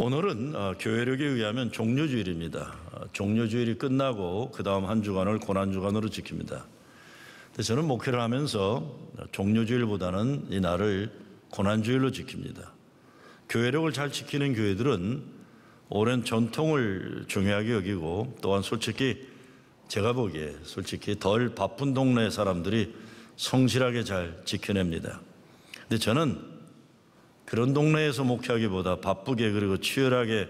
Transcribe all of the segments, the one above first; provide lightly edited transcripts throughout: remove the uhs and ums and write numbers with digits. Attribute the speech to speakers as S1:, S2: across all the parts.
S1: 오늘은 교회력에 의하면 종료주일입니다. 종료주일이 끝나고 그 다음 한 주간을 고난주간으로 지킵니다. 근데 저는 목회를 하면서 종료주일보다는 이 날을 고난주일로 지킵니다. 교회력을 잘 지키는 교회들은 오랜 전통을 중요하게 여기고, 또한 솔직히 제가 보기에 덜 바쁜 동네 사람들이 성실하게 잘 지켜냅니다. 근데 저는 그런 동네에서 목회하기보다 바쁘게 그리고 치열하게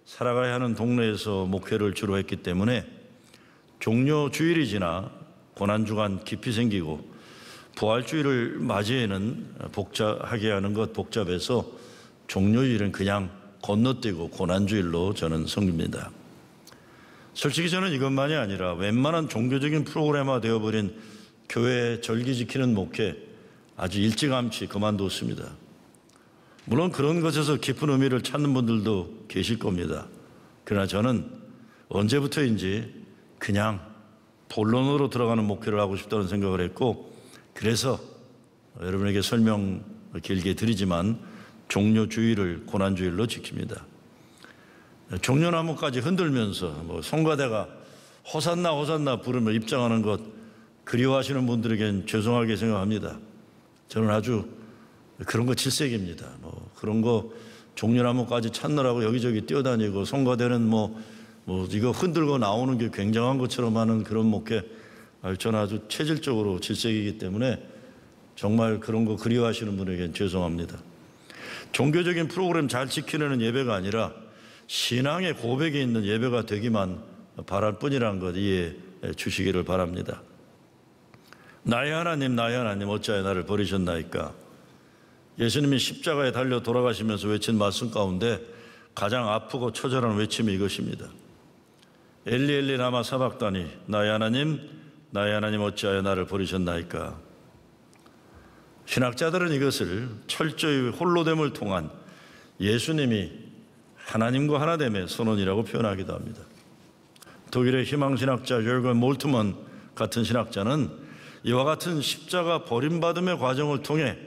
S1: 살아가야 하는 동네에서 목회를 주로 했기 때문에 종료주일이 지나 고난주간 깊이 생기고 부활주일을 맞이에는 복잡하게 하는 것 복잡해서 종료주일은 그냥 건너뛰고 고난주일로 저는 섬깁니다. 솔직히 저는 이것만이 아니라 웬만한 종교적인 프로그램화 되어버린 교회 절기 지키는 목회 아주 일찌감치 그만뒀습니다. 물론 그런 것에서 깊은 의미를 찾는 분들도 계실 겁니다. 그러나 저는 언제부터인지 그냥 본론으로 들어가는 목회를 하고 싶다는 생각을 했고, 그래서 여러분에게 설명 길게 드리지만 종료주일을 고난주일로 지킵니다. 종려나무까지 흔들면서 성가대가 호산나 호산나 부르며 입장하는 것 그리워하시는 분들에겐 죄송하게 생각합니다. 저는 아주 그런 거 질색입니다. 그런 거 종려나무까지 찾느라고 여기저기 뛰어다니고 성가대는 이거 흔들고 나오는 게 굉장한 것처럼 하는 그런 목회, 저는 아주 체질적으로 질색이기 때문에 정말 그런 거 그리워하시는 분에겐 죄송합니다. 종교적인 프로그램 잘 지키려는 예배가 아니라 신앙의 고백이 있는 예배가 되기만 바랄 뿐이라는 것 이해해 주시기를 바랍니다. 나의 하나님 어찌하여 나를 버리셨나이까. 예수님이 십자가에 달려 돌아가시면서 외친 말씀 가운데 가장 아프고 처절한 외침이 이것입니다. 엘리 엘리 라마 사박다니 나의 하나님 어찌하여 나를 버리셨나이까. 신학자들은 이것을 철저히 홀로됨을 통한 예수님이 하나님과 하나됨의 선언이라고 표현하기도 합니다. 독일의 희망신학자 요르건 몰트먼 같은 신학자는 이와 같은 십자가 버림받음의 과정을 통해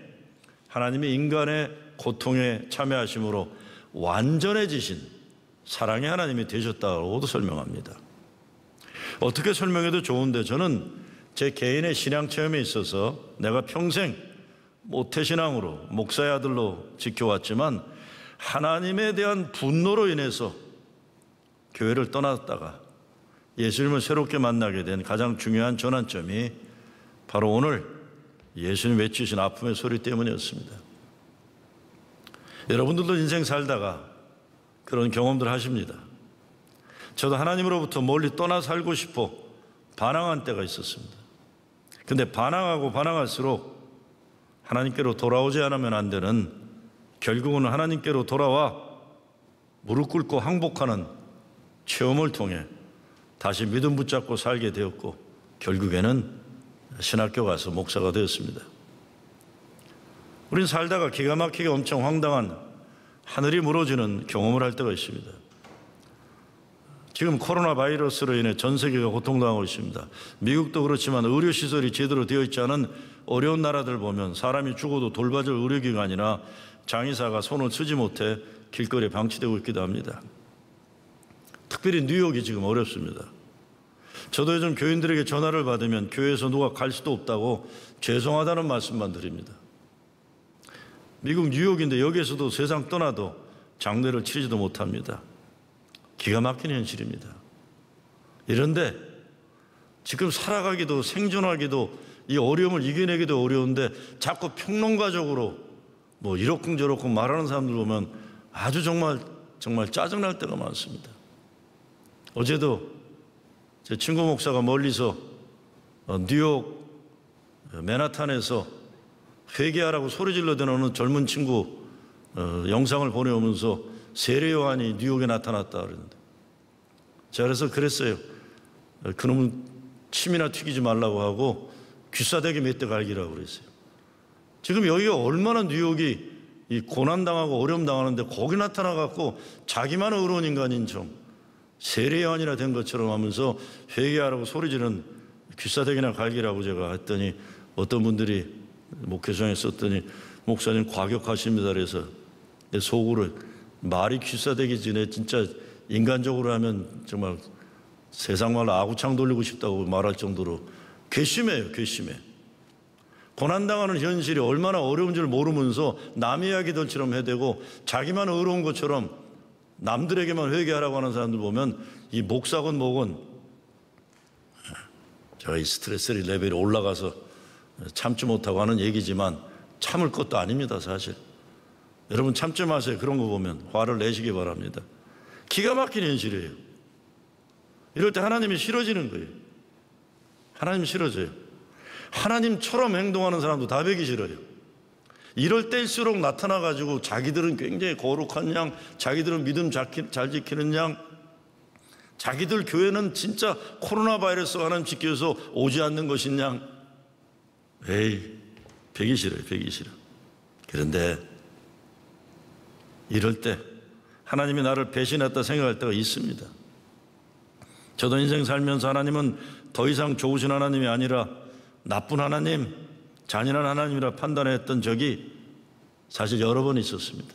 S1: 하나님이 인간의 고통에 참여하심으로 완전해지신 사랑의 하나님이 되셨다고도 설명합니다. 어떻게 설명해도 좋은데 저는 제 개인의 신앙 체험에 있어서 내가 평생 모태신앙으로 목사의 아들로 지켜왔지만 하나님에 대한 분노로 인해서 교회를 떠났다가 예수님을 새롭게 만나게 된 가장 중요한 전환점이 바로 오늘 예수님 외치신 아픔의 소리 때문이었습니다. 여러분들도 인생 살다가 그런 경험들 하십니다. 저도 하나님으로부터 멀리 떠나 살고 싶어 반항한 때가 있었습니다. 근데 반항할수록 하나님께로 돌아오지 않으면 안 되는, 결국은 하나님께로 돌아와 무릎 꿇고 항복하는 체험을 통해 다시 믿음 붙잡고 살게 되었고, 결국에는 신학교 가서 목사가 되었습니다. 우린 살다가 기가 막히게 엄청 황당한 하늘이 무너지는 경험을 할 때가 있습니다. 지금 코로나 바이러스로 인해 전 세계가 고통당하고 있습니다. 미국도 그렇지만 의료시설이 제대로 되어 있지 않은 어려운 나라들 보면 사람이 죽어도 돌봐줄 의료기관이나 장의사가 손을 쓰지 못해 길거리에 방치되고 있기도 합니다. 특별히 뉴욕이 지금 어렵습니다. 저도 요즘 교인들에게 전화를 받으면 교회에서 누가 갈 수도 없다고 죄송하다는 말씀만 드립니다. 미국 뉴욕인데 여기에서도 세상 떠나도 장례를 치르지도 못합니다. 기가 막힌 현실입니다. 이런데 지금 살아가기도 생존하기도 이 어려움을 이겨내기도 어려운데 자꾸 평론가적으로 이러쿵저러쿵 말하는 사람들 보면 아주 정말 짜증날 때가 많습니다. 어제도 제 친구 목사가 멀리서 뉴욕 맨하탄에서 회개하라고 소리질러 대는 어느 젊은 친구 영상을 보내오면서 세례 요한이 뉴욕에 나타났다 그러는데, 제가 그랬어요. 그놈은 침이나 튀기지 말라고 하고 귀싸대기 몇 대 갈기라고 그랬어요. 지금 여기가 얼마나 뉴욕이 이 고난당하고 어려움 당하는데 거기 나타나갖고 자기만 의로운 인간인 척 세례 요한이나 된 것처럼 하면서 회개하라고 소리지는 귀싸대기나 갈기라고 제가 했더니 어떤 분들이 목회성에 썼더니 목사님 과격하십니다. 그래서 내 속으로 말이 귀싸대기 전에 진짜 인간적으로 하면 정말 세상 말로 아구창 돌리고 싶다고 말할 정도로 괘씸해요. 괘씸해. 고난당하는 현실이 얼마나 어려운 줄 모르면서 남 이야기들처럼 해대고 자기만 의로운 것처럼 남들에게만 회개하라고 하는 사람들 보면 이 목사건 뭐건 제가 이 스트레스 레벨이 올라가서 참지 못하고 하는 얘기지만 참을 것도 아닙니다. 사실 여러분 참지 마세요. 그런 거 보면 화를 내시기 바랍니다. 기가 막힌 현실이에요. 이럴 때 하나님이 싫어지는 거예요. 하나님 싫어져요. 하나님처럼 행동하는 사람도 다 배기 싫어요. 이럴 때일수록 나타나가지고 자기들은 굉장히 거룩한 양, 자기들은 믿음 잘 지키는 양, 자기들 교회는 진짜 코로나 바이러스 하나님 지켜서 오지 않는 것인 양. 에이, 배기 싫어요. 배기 싫어. 그런데 이럴 때 하나님이 나를 배신했다 생각할 때가 있습니다. 저도 인생 살면서 하나님은 더 이상 좋으신 하나님이 아니라 나쁜 하나님, 잔인한 하나님이라 판단했던 적이 사실 여러 번 있었습니다.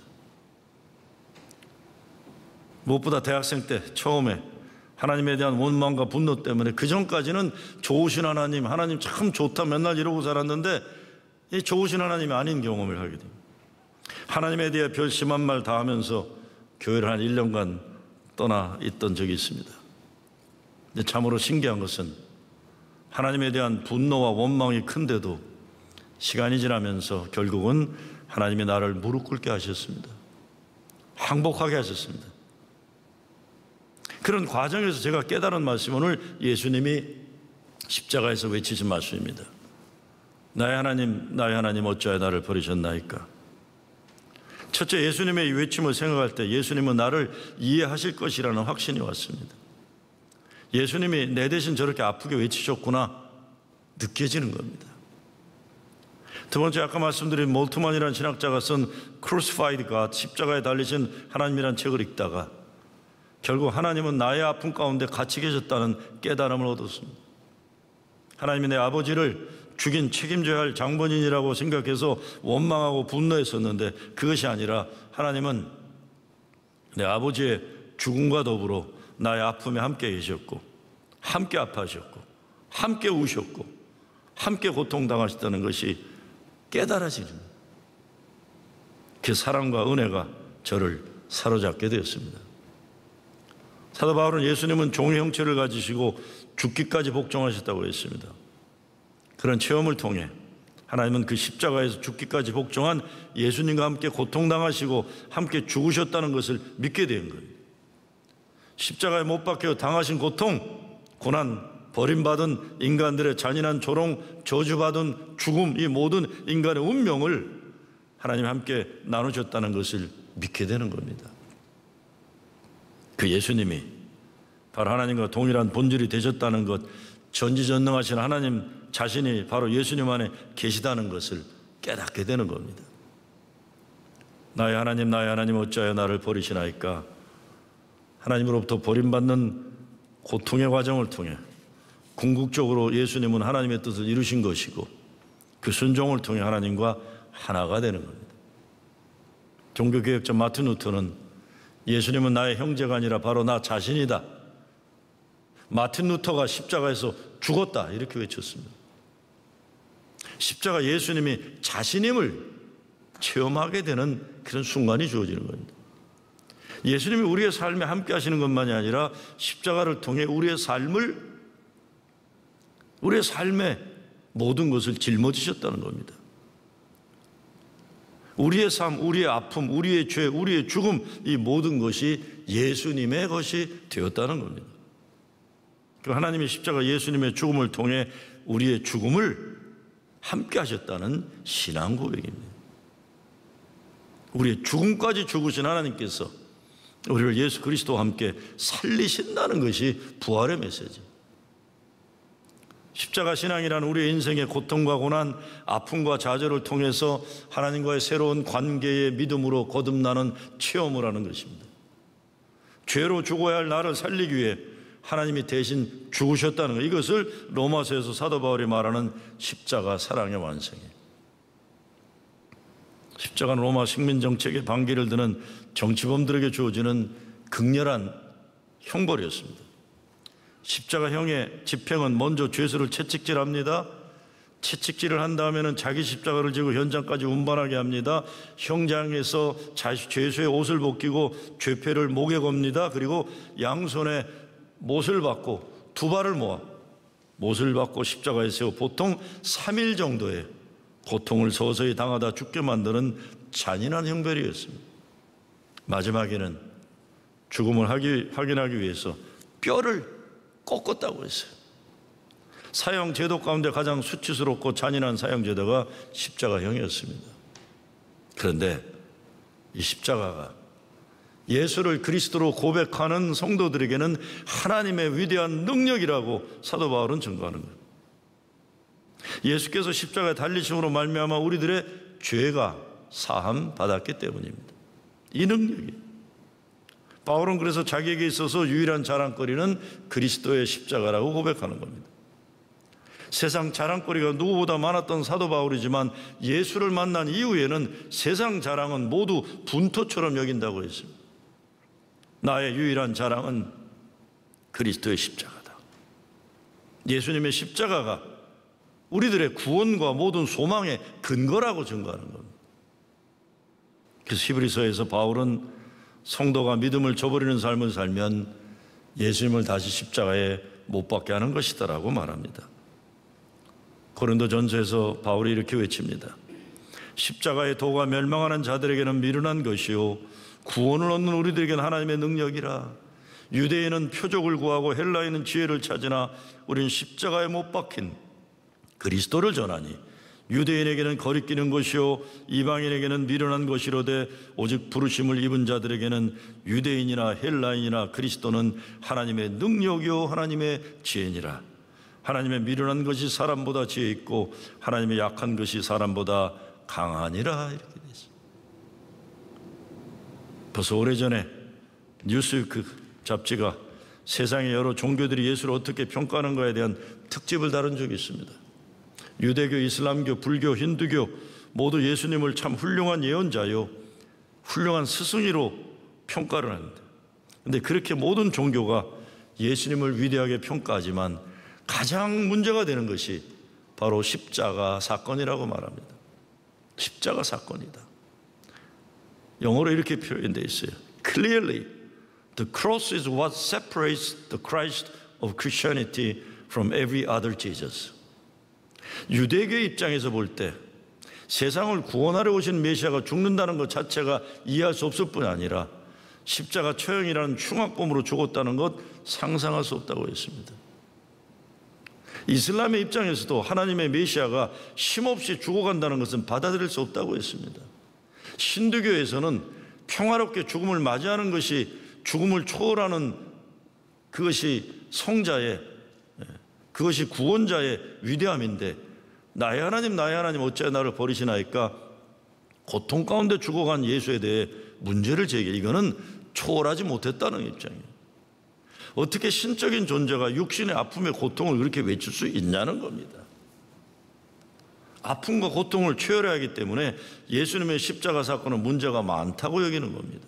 S1: 무엇보다 대학생 때 처음에 하나님에 대한 원망과 분노 때문에 그 전까지는 좋으신 하나님, 하나님 참 좋다 맨날 이러고 살았는데 이 좋으신 하나님이 아닌 경험을 하게 됩니다. 하나님에 대해 별 심한 말 다 하면서 교회를 한 1년간 떠나 있던 적이 있습니다. 근데 참으로 신기한 것은 하나님에 대한 분노와 원망이 큰데도 시간이 지나면서 결국은 하나님이 나를 무릎 꿇게 하셨습니다. 항복하게 하셨습니다. 그런 과정에서 제가 깨달은 말씀, 오늘 예수님이 십자가에서 외치신 말씀입니다. 나의 하나님 어찌하여 나를 버리셨나이까. 첫째, 예수님의 이 외침을 생각할 때 예수님은 나를 이해하실 것이라는 확신이 왔습니다. 예수님이 내 대신 저렇게 아프게 외치셨구나 느껴지는 겁니다. 두 번째, 아까 말씀드린 몰트만이라는 신학자가 쓴 Crucified God, 십자가에 달리신 하나님이라는 책을 읽다가 결국 하나님은 나의 아픔 가운데 같이 계셨다는 깨달음을 얻었습니다. 하나님이 내 아버지를 죽인 책임져야 할 장본인이라고 생각해서 원망하고 분노했었는데 그것이 아니라 하나님은 내 아버지의 죽음과 더불어 나의 아픔에 함께 계셨고 함께 아파하셨고 함께 우셨고 함께 고통당하셨다는 것이 깨달아지는 그 사랑과 은혜가 저를 사로잡게 되었습니다. 사도 바울은 예수님은 종의 형체를 가지시고 죽기까지 복종하셨다고 했습니다. 그런 체험을 통해 하나님은 그 십자가에서 죽기까지 복종한 예수님과 함께 고통당하시고 함께 죽으셨다는 것을 믿게 된 거예요. 십자가에 못 박혀 당하신 고통, 고난, 버림받은 인간들의 잔인한 조롱, 저주받은 죽음, 이 모든 인간의 운명을 하나님이 함께 나누셨다는 것을 믿게 되는 겁니다. 그 예수님이 바로 하나님과 동일한 본질이 되셨다는 것, 전지전능하신 하나님 자신이 바로 예수님 안에 계시다는 것을 깨닫게 되는 겁니다. 나의 하나님 어찌하여 나를 버리시나이까. 하나님으로부터 버림받는 고통의 과정을 통해 궁극적으로 예수님은 하나님의 뜻을 이루신 것이고 그 순종을 통해 하나님과 하나가 되는 겁니다. 종교개혁자 마틴 루터는 예수님은 나의 형제가 아니라 바로 나 자신이다. 마틴 루터가 십자가에서 죽었다 이렇게 외쳤습니다. 십자가 예수님이 자신임을 체험하게 되는 그런 순간이 주어지는 겁니다. 예수님이 우리의 삶에 함께 하시는 것만이 아니라 십자가를 통해 우리의 삶의 모든 것을 짊어지셨다는 겁니다. 우리의 삶, 우리의 아픔, 우리의 죄, 우리의 죽음, 이 모든 것이 예수님의 것이 되었다는 겁니다. 하나님이 십자가 예수님의 죽음을 통해 우리의 죽음을 함께 하셨다는 신앙 고백입니다. 우리의 죽음까지 죽으신 하나님께서 우리를 예수 그리스도와 함께 살리신다는 것이 부활의 메시지. 십자가 신앙이란 우리의 인생의 고통과 고난, 아픔과 좌절을 통해서 하나님과의 새로운 관계의 믿음으로 거듭나는 체험을 하는 것입니다. 죄로 죽어야 할 나를 살리기 위해 하나님이 대신 죽으셨다는 것, 이것을 로마서에서 사도 바울이 말하는 십자가 사랑의 완성이에요. 십자가는 로마 식민 정책의 반기를 드는 정치범들에게 주어지는 극렬한 형벌이었습니다. 십자가형의 집행은 먼저 죄수를 채찍질합니다. 채찍질을 한 다음에는 자기 십자가를 지고 현장까지 운반하게 합니다. 형장에서 죄수의 옷을 벗기고 죄패를 목에 겁니다. 그리고 양손에 못을 받고 두 발을 모아 못을 받고 십자가에 세워 보통 3일 정도의 고통을 서서히 당하다 죽게 만드는 잔인한 형벌이었습니다. 마지막에는 죽음을 확인하기 위해서 뼈를 꺾었다고 했어요. 사형 제도 가운데 가장 수치스럽고 잔인한 사형 제도가 십자가형이었습니다. 그런데 이 십자가가 예수를 그리스도로 고백하는 성도들에게는 하나님의 위대한 능력이라고 사도 바울은 증거하는 거예요. 예수께서 십자가에 달리심으로 말미암아 우리들의 죄가 사함 받았기 때문입니다. 이 능력이. 바울은 그래서 자기에게 있어서 유일한 자랑거리는 그리스도의 십자가라고 고백하는 겁니다. 세상 자랑거리가 누구보다 많았던 사도 바울이지만 예수를 만난 이후에는 세상 자랑은 모두 분토처럼 여긴다고 했습니다. 나의 유일한 자랑은 그리스도의 십자가다. 예수님의 십자가가 우리들의 구원과 모든 소망의 근거라고 증거하는 겁니다. 그래서 히브리서에서 바울은 성도가 믿음을 저버리는 삶을 살면 예수님을 다시 십자가에 못 박게 하는 것이다라고 말합니다. 고린도전서에서 바울이 이렇게 외칩니다. 십자가의 도가 멸망하는 자들에게는 미련한 것이요 구원을 얻는 우리들에게는 하나님의 능력이라. 유대인은 표적을 구하고 헬라인은 지혜를 찾으나 우리는 십자가에 못 박힌 그리스도를 전하니 유대인에게는 거리끼는 것이요 이방인에게는 미련한 것이로되 오직 부르심을 입은 자들에게는 유대인이나 헬라인이나 그리스도는 하나님의 능력이요 하나님의 지혜니라. 하나님의 미련한 것이 사람보다 지혜 있고 하나님의 약한 것이 사람보다 강하니라. 이렇게 되어 있습니다. 벌써 오래전에 뉴스위크 잡지가 세상의 여러 종교들이 예수를 어떻게 평가하는가에 대한 특집을 다룬 적이 있습니다. 유대교, 이슬람교, 불교, 힌두교 모두 예수님을 참 훌륭한 예언자요 훌륭한 스승이로 평가를 합니다. 그런데 그렇게 모든 종교가 예수님을 위대하게 평가하지만 가장 문제가 되는 것이 바로 십자가 사건이라고 말합니다. 십자가 사건이다. 영어로 이렇게 표현되어 있어요. Clearly, the cross is what separates the Christ of Christianity from every other Jesus. 유대교의 입장에서 볼 때 세상을 구원하려 오신 메시아가 죽는다는 것 자체가 이해할 수 없을 뿐 아니라 십자가 처형이라는 흉악범으로 죽었다는 것 상상할 수 없다고 했습니다. 이슬람의 입장에서도 하나님의 메시아가 쉼없이 죽어간다는 것은 받아들일 수 없다고 했습니다. 힌두교에서는 평화롭게 죽음을 맞이하는 것이 죽음을 초월하는 그것이 성자의 그것이 구원자의 위대함인데 나의 하나님 어찌하여 나를 버리시나이까 고통 가운데 죽어간 예수에 대해 문제를 제기해 이거는 초월하지 못했다는 입장이에요. 어떻게 신적인 존재가 육신의 아픔의 고통을 그렇게 외칠 수 있냐는 겁니다. 아픔과 고통을 초월해야 하기 때문에 예수님의 십자가 사건은 문제가 많다고 여기는 겁니다.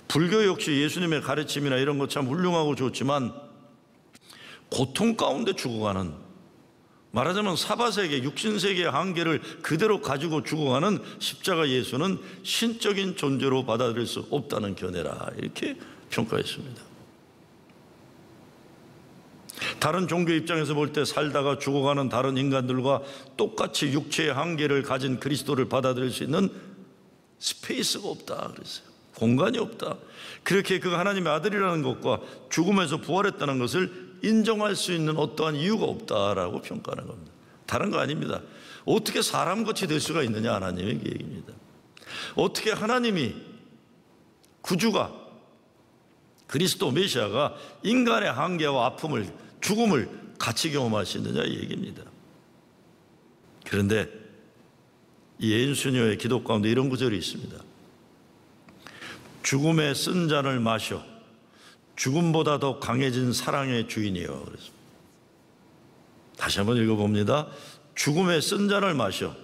S1: 불교 역시 예수님의 가르침이나 이런 것 참 훌륭하고 좋지만 고통 가운데 죽어가는 말하자면 사바세계, 육신세계의 한계를 그대로 가지고 죽어가는 십자가 예수는 신적인 존재로 받아들일 수 없다는 견해라 이렇게 평가했습니다. 다른 종교 입장에서 볼 때 살다가 죽어가는 다른 인간들과 똑같이 육체의 한계를 가진 그리스도를 받아들일 수 있는 스페이스가 없다 그랬어요. 공간이 없다. 그렇게 그가 하나님의 아들이라는 것과 죽음에서 부활했다는 것을 인정할 수 있는 어떠한 이유가 없다라고 평가하는 겁니다. 다른 거 아닙니다. 어떻게 사람같이 될 수가 있느냐 하나님의 계획입니다. 어떻게 하나님이 구주가 그리스도 메시아가 인간의 한계와 아픔을 죽음을 같이 경험할 수 있느냐 이 얘기입니다. 그런데 이 예수녀의 기도 가운데 이런 구절이 있습니다. 죽음에 쓴 잔을 마셔 죽음보다 더 강해진 사랑의 주인이여. 그래서 다시 한번 읽어봅니다. 죽음에 쓴 잔을 마셔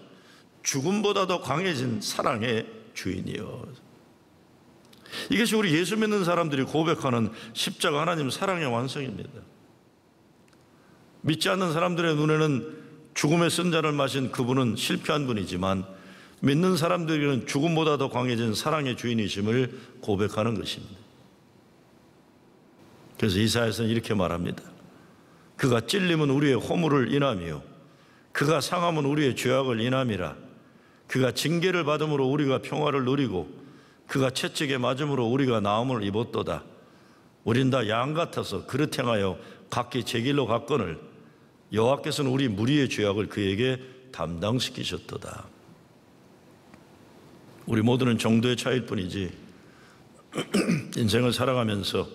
S1: 죽음보다 더 강해진 사랑의 주인이요. 이것이 우리 예수 믿는 사람들이 고백하는 십자가 하나님 사랑의 완성입니다. 믿지 않는 사람들의 눈에는 죽음의 쓴잔을 마신 그분은 실패한 분이지만 믿는 사람들에게는 죽음보다 더 강해진 사랑의 주인이심을 고백하는 것입니다. 그래서 이사야서는 이렇게 말합니다. 그가 찔림은 우리의 허물을 인함이요 그가 상함은 우리의 죄악을 인함이라. 그가 징계를 받음으로 우리가 평화를 누리고 그가 채찍에 맞음으로 우리가 나음을 입었도다. 우린 다 양 같아서 그릇 행하여 각기 제 길로 갔거늘 여호와께서는 우리 무리의 죄악을 그에게 담당시키셨도다. 우리 모두는 정도의 차이일 뿐이지 인생을 살아가면서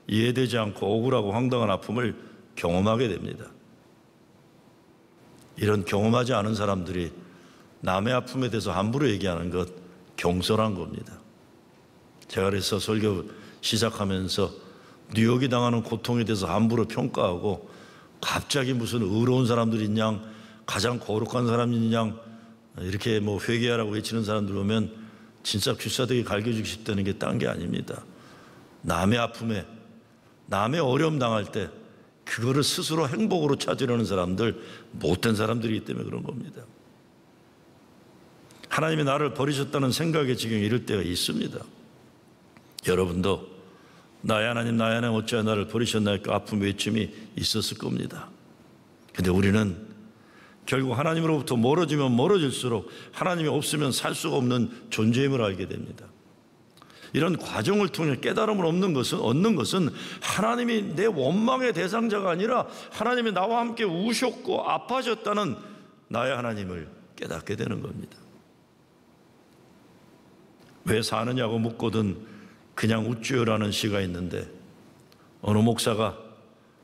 S1: 이해되지 않고 억울하고 황당한 아픔을 경험하게 됩니다. 이런 경험하지 않은 사람들이 남의 아픔에 대해서 함부로 얘기하는 것 경솔한 겁니다. 제가 그래서 설교 시작하면서 뉴욕이 당하는 고통에 대해서 함부로 평가하고 갑자기 무슨 의로운 사람들이 있냐, 가장 거룩한 사람이 있냐, 이렇게 뭐 회개하라고 외치는 사람들 보면 진짜 귀싸대기 갈겨주고 싶다는 게 딴 게 아닙니다. 남의 아픔에, 남의 어려움 당할 때 그거를 스스로 행복으로 찾으려는 사람들, 못된 사람들이기 때문에 그런 겁니다. 하나님이 나를 버리셨다는 생각에 지금 이럴 때가 있습니다. 여러분도 나의 하나님 나의 하나님 어찌하여 나를 버리셨나이까 아픈 외침이 있었을 겁니다. 그런데 우리는 결국 하나님으로부터 멀어지면 멀어질수록 하나님이 없으면 살 수가 없는 존재임을 알게 됩니다. 이런 과정을 통해 깨달음을 얻는 것은 하나님이 내 원망의 대상자가 아니라 하나님이 나와 함께 우셨고 아파하셨다는 나의 하나님을 깨닫게 되는 겁니다. 왜 사느냐고 묻거든 그냥 웃지요라는 시가 있는데 어느 목사가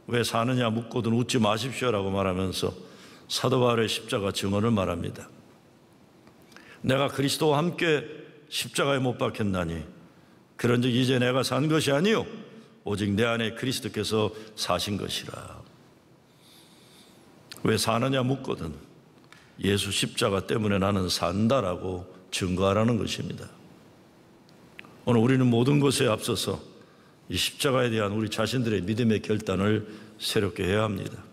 S1: 왜 사느냐 묻거든 웃지 마십시오라고 말하면서 사도 바울의 십자가 증언을 말합니다. 내가 그리스도와 함께 십자가에 못 박혔나니 그런즉 이제 내가 산 것이 아니요 오직 내 안에 그리스도께서 사신 것이라. 왜 사느냐 묻거든 예수 십자가 때문에 나는 산다라고 증거하라는 것입니다. 오늘 우리는 모든 것에 앞서서 이 십자가에 대한 우리 자신들의 믿음의 결단을 새롭게 해야 합니다.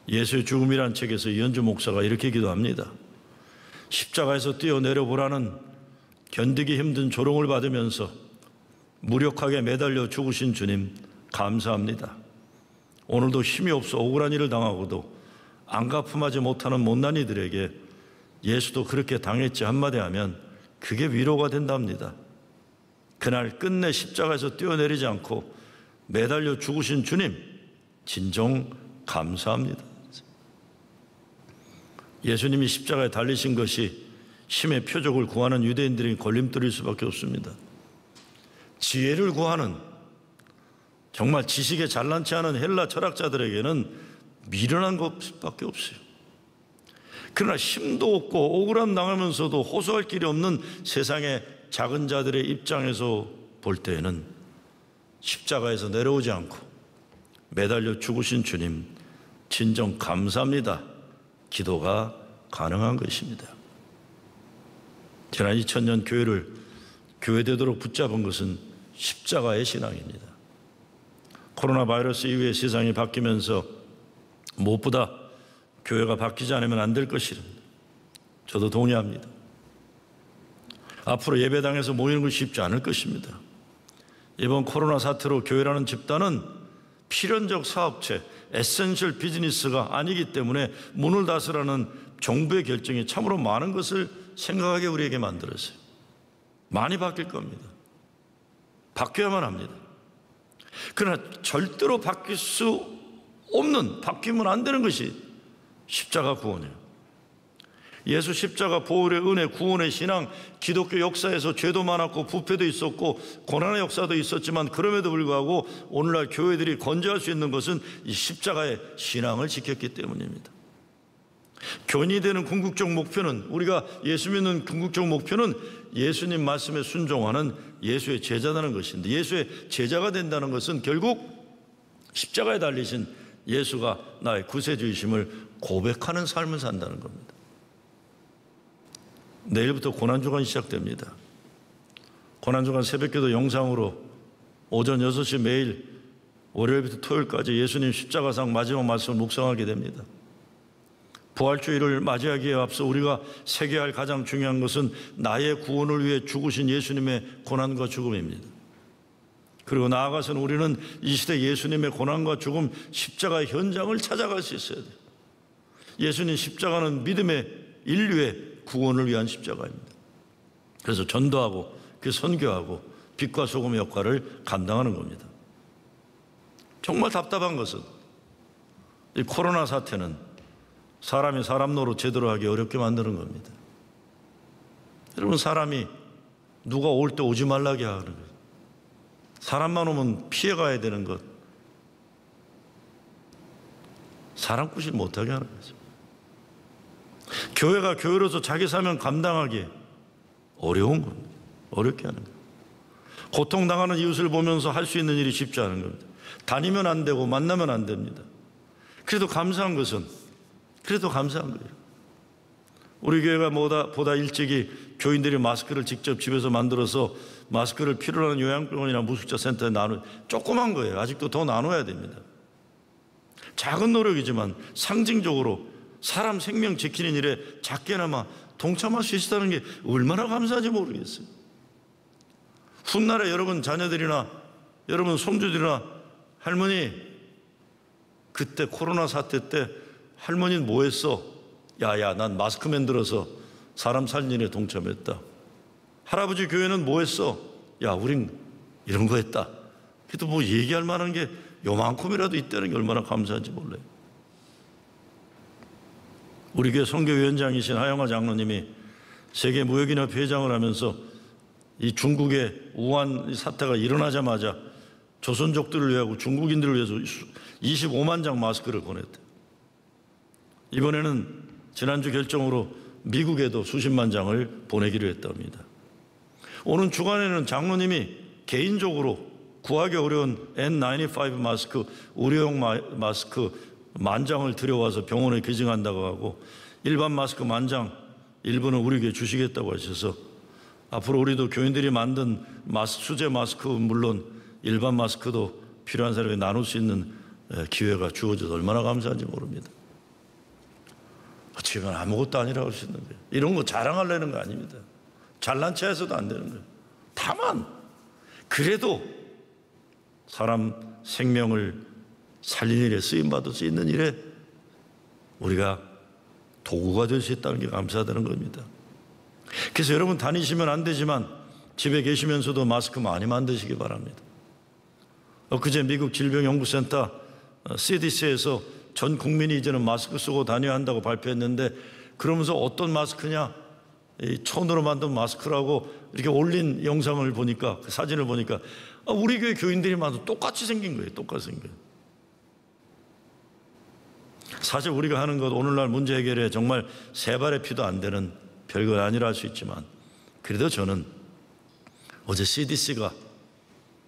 S1: 예수의 죽음이란 책에서 이현주 목사가 이렇게 기도합니다. 십자가에서 뛰어내려 보라는 견디기 힘든 조롱을 받으면서 무력하게 매달려 죽으신 주님 감사합니다. 오늘도 힘이 없어 억울한 일을 당하고도 안갚음하지 못하는 못난 이들에게 예수도 그렇게 당했지 한마디 하면 그게 위로가 된답니다. 그날 끝내 십자가에서 뛰어내리지 않고 매달려 죽으신 주님 진정 감사합니다. 예수님이 십자가에 달리신 것이 힘의 표적을 구하는 유대인들이 걸림돌일 수밖에 없습니다. 지혜를 구하는 정말 지식에 잘난치 않은 헬라 철학자들에게는 미련한 것밖에 없어요. 그러나 힘도 없고 억울함 당하면서도 호소할 길이 없는 세상의 작은 자들의 입장에서 볼 때에는 십자가에서 내려오지 않고 매달려 죽으신 주님 진정 감사합니다. 기도가 가능한 것입니다. 지난 2000년 교회를 교회되도록 붙잡은 것은 십자가의 신앙입니다. 코로나 바이러스 이후에 세상이 바뀌면서 무엇보다 교회가 바뀌지 않으면 안 될 것이랍니다. 저도 동의합니다. 앞으로 예배당에서 모이는 것이 쉽지 않을 것입니다. 이번 코로나 사태로 교회라는 집단은 필연적 사업체, 에센셜 비즈니스가 아니기 때문에 문을 닫으라는 정부의 결정이 참으로 많은 것을 생각하게 우리에게 만들었어요. 많이 바뀔 겁니다. 바뀌어야만 합니다. 그러나 절대로 바뀔 수 없는, 바뀌면 안 되는 것이 십자가 구원이에요. 예수 십자가 보혈의 은혜, 구원의 신앙, 기독교 역사에서 죄도 많았고 부패도 있었고 고난의 역사도 있었지만 그럼에도 불구하고 오늘날 교회들이 건재할 수 있는 것은 이 십자가의 신앙을 지켰기 때문입니다. 교인이 되는 궁극적 목표는, 우리가 예수 믿는 궁극적 목표는 예수님 말씀에 순종하는 예수의 제자라는 것인데, 예수의 제자가 된다는 것은 결국 십자가에 달리신 예수가 나의 구세주이심을 고백하는 삶을 산다는 겁니다. 내일부터 고난주간이 시작됩니다. 고난주간 새벽기도 영상으로 오전 6시 매일 월요일부터 토요일까지 예수님 십자가상 마지막 말씀을 묵상하게 됩니다. 부활주의를 맞이하기에 앞서 우리가 새겨야 할 가장 중요한 것은 나의 구원을 위해 죽으신 예수님의 고난과 죽음입니다. 그리고 나아가서는 우리는 이 시대 예수님의 고난과 죽음, 십자가의 현장을 찾아갈 수 있어야 돼요. 예수님 십자가는 믿음의 인류의 구원을 위한 십자가입니다. 그래서 전도하고 그 선교하고 빛과 소금의 역할을 감당하는 겁니다. 정말 답답한 것은 이 코로나 사태는 사람이 사람 노릇 제대로 하기 어렵게 만드는 겁니다. 여러분, 사람이 누가 올 때 오지 말라게 하는 것, 사람만 오면 피해가야 되는 것, 사람 꾸실 못하게 하는 거죠. 교회가 교회로서 자기 사명 감당하기 어려운 겁니다. 어렵게 하는 거예요. 고통당하는 이웃을 보면서 할 수 있는 일이 쉽지 않은 겁니다. 다니면 안 되고 만나면 안 됩니다. 그래도 감사한 것은 감사한 거예요. 우리 교회가 보다 일찍이 교인들이 마스크를 직접 집에서 만들어서 마스크를 필요로 하는 요양병원이나 무숙자 센터에 조그만 거예요. 아직도 더 나눠야 됩니다. 작은 노력이지만 상징적으로 사람 생명 지키는 일에 작게나마 동참할 수 있다는 게 얼마나 감사한지 모르겠어요. 훗날에 여러분 자녀들이나 여러분 손주들이나 할머니, 그때 코로나 사태 때 할머니는 뭐 했어? 야야, 난 마스크 만들어서 사람 살리는 일에 동참했다. 할아버지 교회는 뭐 했어? 야, 우린 이런 거 했다. 그래도 뭐 얘기할 만한 게 요만큼이라도 있다는 게 얼마나 감사한지 몰라요. 우리 교회 선교위원장이신 하영하 장로님이 세계무역인협 회장을 하면서 이 중국의 우한 사태가 일어나자마자 조선족들을 위하고 중국인들을 위해서 25만 장 마스크를 보냈대요. 이번에는 지난주 결정으로 미국에도 수십만 장을 보내기로 했답니다. 오는 주간에는 장로님이 개인적으로 구하기 어려운 N95 마스크, 의료용 마스크 10,000장을 들여와서 병원에 기증한다고 하고 일반 마스크 10,000장 일부는 우리 교회에 주시겠다고 하셔서 앞으로 우리도 교인들이 만든 수제 마스크 물론 일반 마스크도 필요한 사람에게 나눌 수 있는 기회가 주어져서 얼마나 감사한지 모릅니다. 어떻게 보면 아무것도 아니라고 할 수 있는 거예요. 이런 거 자랑하려는 거 아닙니다. 잘난 체 해서도 안 되는 거예요. 다만 그래도 사람 생명을 살리는 일에 쓰임받을 수 있는 일에 우리가 도구가 될 수 있다는 게 감사하다는 겁니다. 그래서 여러분 다니시면 안 되지만 집에 계시면서도 마스크 많이 만드시기 바랍니다. 엊그제 미국 질병연구센터 CDC에서 전 국민이 이제는 마스크 쓰고 다녀야 한다고 발표했는데, 그러면서 어떤 마스크냐, 이 천으로 만든 마스크라고 이렇게 올린 영상을 보니까, 그 사진을 보니까 우리 교회 교인들이 봐도 똑같이 생긴 거예요. 똑같이 생긴 거예요. 사실 우리가 하는 것 오늘날 문제 해결에 정말 세 발의 피도 안 되는 별거 아니라 할 수 있지만, 그래도 저는 어제 CDC가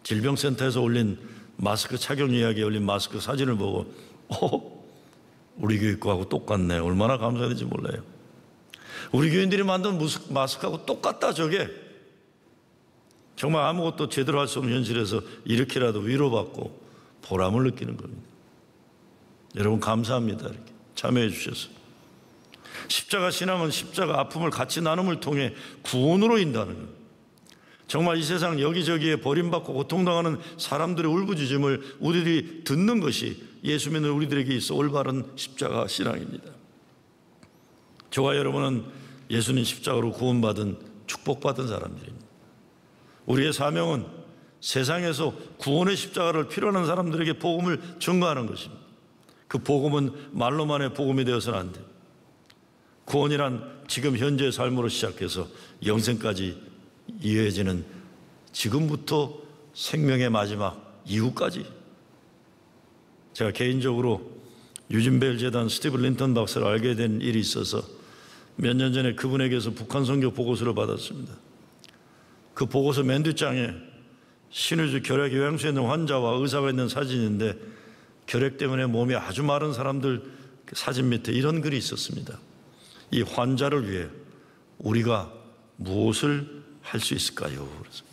S1: 질병센터에서 올린 마스크 착용 이야기에 올린 마스크 사진을 보고 우리 교회 거하고 똑같네. 얼마나 감사한지 몰라요. 우리 교인들이 만든 마스크하고 똑같다. 저게 정말 아무것도 제대로 할 수 없는 현실에서 이렇게라도 위로받고 보람을 느끼는 겁니다. 여러분 감사합니다. 이렇게 참여해 주셔서. 십자가 신앙은 십자가 아픔을 같이 나눔을 통해 구원으로 인도하는 거예요. 정말 이 세상 여기저기에 버림받고 고통당하는 사람들의 울부짖음을 우리들이 듣는 것이 예수 믿는 우리들에게 있어 올바른 십자가 신앙입니다. 저와 여러분은 예수님 십자가로 구원받은 축복받은 사람들입니다. 우리의 사명은 세상에서 구원의 십자가를 필요하는 사람들에게 복음을 전가하는 것입니다. 그 복음은 말로만의 복음이 되어서는 안 돼요. 구원이란 지금 현재의 삶으로 시작해서 영생까지 이어지는 지금부터 생명의 마지막 이후까지. 제가 개인적으로 유진벨 재단 스티브 린턴 박사를 알게 된 일이 있어서 몇 년 전에 그분에게서 북한 선교 보고서를 받았습니다. 그 보고서 맨 뒷장에 신의주 결핵 요양소에 있는 환자와 의사가 있는 사진인데, 결핵 때문에 몸이 아주 마른 사람들 사진 밑에 이런 글이 있었습니다. 이 환자를 위해 우리가 무엇을 할 수 있을까요? 그래서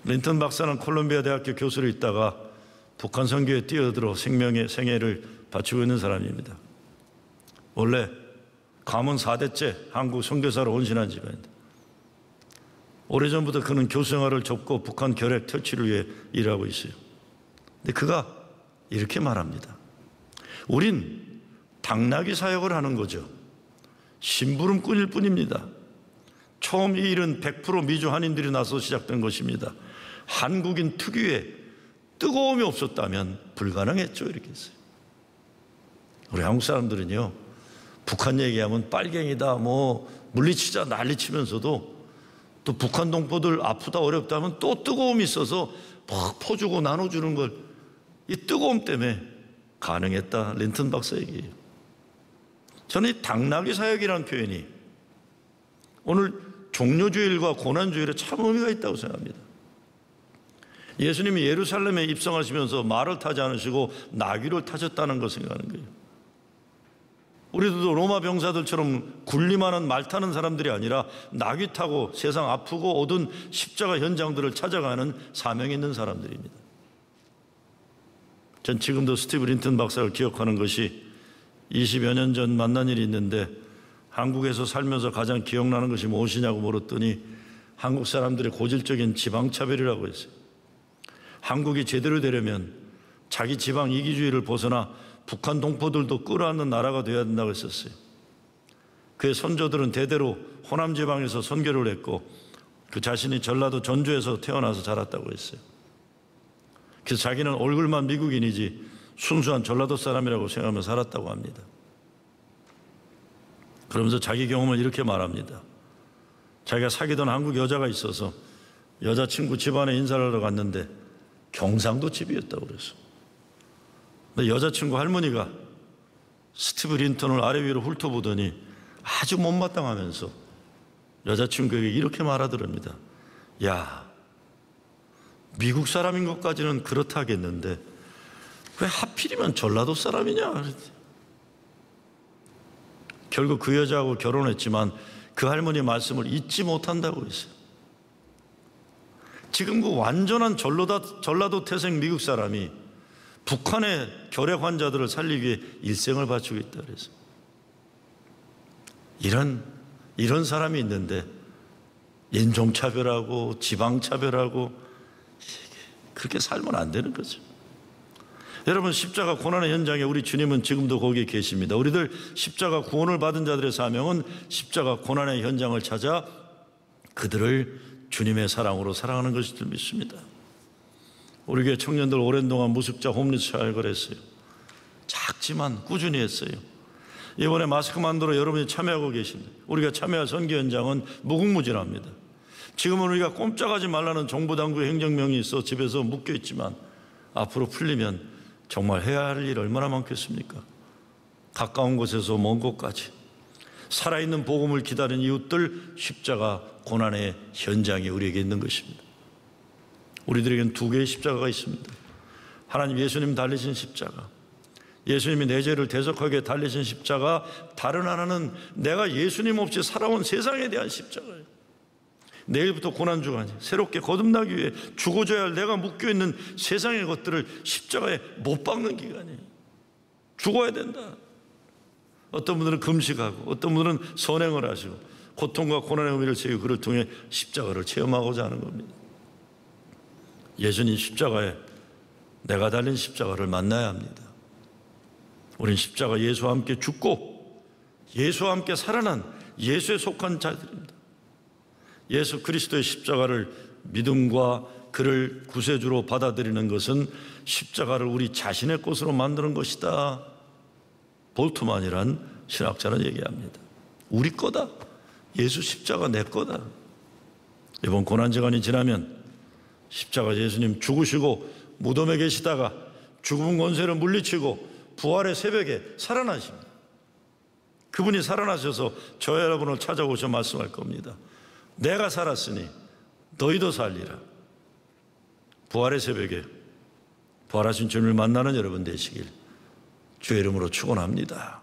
S1: 린턴 박사는 콜롬비아 대학교 교수로 있다가 북한 선교에 뛰어들어 생애를 바치고 있는 사람입니다. 원래 가문 4대째 한국 선교사로 헌신한 집안입니다. 오래전부터 그는 교수 생활을 접고 북한 결핵 퇴치를 위해 일하고 있어요. 근데 그가 이렇게 말합니다. 우린 당나귀 사역을 하는 거죠. 심부름꾼일 뿐입니다. 처음 이 일은 100% 미주 한인들이 나서 시작된 것입니다. 한국인 특유의 뜨거움이 없었다면 불가능했죠. 이렇게 했어요. 우리 한국 사람들은요, 북한 얘기하면 빨갱이다, 물리치자 난리치면서도 또 북한 동포들 아프다 어렵다 하면 또 뜨거움이 있어서 막 퍼주고 나눠주는 걸, 이 뜨거움 때문에 가능했다. 린턴 박사 얘기예요. 저는 이 당나귀 사역이라는 표현이 오늘 종료주일과 고난주일에 참 의미가 있다고 생각합니다. 예수님이 예루살렘에 입성하시면서 말을 타지 않으시고 나귀를 타셨다는 걸 생각하는 거예요. 우리들도 로마 병사들처럼 군림하는 말 타는 사람들이 아니라 나귀 타고 세상 아프고 어두운 십자가 현장들을 찾아가는 사명이 있는 사람들입니다. 전 지금도 스티브 린턴 박사를 기억하는 것이 20여 년 전 만난 일이 있는데 한국에서 살면서 가장 기억나는 것이 무엇이냐고 물었더니 한국 사람들의 고질적인 지방차별이라고 했어요. 한국이 제대로 되려면 자기 지방 이기주의를 벗어나 북한 동포들도 끌어안는 나라가 되어야 된다고 했었어요. 그의 선조들은 대대로 호남 지방에서 선교를 했고 그 자신이 전라도 전주에서 태어나서 자랐다고 했어요. 그래서 자기는 얼굴만 미국인이지 순수한 전라도 사람이라고 생각하며 살았다고 합니다. 그러면서 자기 경험을 이렇게 말합니다. 자기가 사귀던 한국 여자가 있어서 여자친구 집안에 인사를 하러 갔는데 경상도 집이었다고 그랬어. 근데 여자친구 할머니가 스티브 린턴을 아래 위로 훑어보더니 아주 못마땅하면서 여자친구에게 이렇게 말하더랍니다. 야, 미국 사람인 것까지는 그렇다 하겠는데 왜 하필이면 전라도 사람이냐? 결국 그 여자하고 결혼했지만 그 할머니 말씀을 잊지 못한다고 했어요. 지금 그 완전한 전라도 태생 미국 사람이 북한의 결핵 환자들을 살리기 위해 일생을 바치고 있다 그래서 이런 사람이 있는데 인종차별하고 지방차별하고 그렇게 살면 안 되는 거죠. 여러분, 십자가 고난의 현장에 우리 주님은 지금도 거기에 계십니다. 우리들 십자가 구원을 받은 자들의 사명은 십자가 고난의 현장을 찾아 그들을 주님의 사랑으로 사랑하는 것일 줄 믿습니다. 우리 교회 청년들 오랜 동안 무숙자 홈리스 사역을 했어요. 작지만 꾸준히 했어요. 이번에 마스크 만들어 여러분이 참여하고 계십니다. 우리가 참여할 선교 현장은 무궁무진합니다. 지금은 우리가 꼼짝하지 말라는 정부 당국의 행정명이 있어 집에서 묶여 있지만 앞으로 풀리면 정말 해야 할 일 얼마나 많겠습니까? 가까운 곳에서 먼 곳까지 살아있는 복음을 기다리는 이웃들, 십자가 고난의 현장이 우리에게 있는 것입니다. 우리들에게는 두 개의 십자가가 있습니다. 하나님 예수님 달리신 십자가, 예수님이 내 죄를 대속하게 달리신 십자가, 다른 하나는 내가 예수님 없이 살아온 세상에 대한 십자가예요. 내일부터 고난주간이 새롭게 거듭나기 위해 죽어줘야 할 내가 묶여있는 세상의 것들을 십자가에 못 박는 기간이에요. 죽어야 된다. 어떤 분들은 금식하고 어떤 분들은 선행을 하시고 고통과 고난의 의미를 새기고 그를 통해 십자가를 체험하고자 하는 겁니다. 예수님 십자가에 내가 달린 십자가를 만나야 합니다. 우린 십자가 예수와 함께 죽고 예수와 함께 살아난 예수에 속한 자들입니다. 예수 그리스도의 십자가를 믿음과 그를 구세주로 받아들이는 것은 십자가를 우리 자신의 것으로 만드는 것이다. 볼트만이란 신학자는 얘기합니다. 우리 거다. 예수 십자가 내 거다. 이번 고난지간이 지나면 십자가 예수님 죽으시고 무덤에 계시다가 죽음 권세를 물리치고 부활의 새벽에 살아나십니다. 그분이 살아나셔서 저 여러분을 찾아오셔 말씀할 겁니다. 내가 살았으니 너희도 살리라. 부활의 새벽에 부활하신 주님을 만나는 여러분 되시길 주의 이름으로 축원합니다.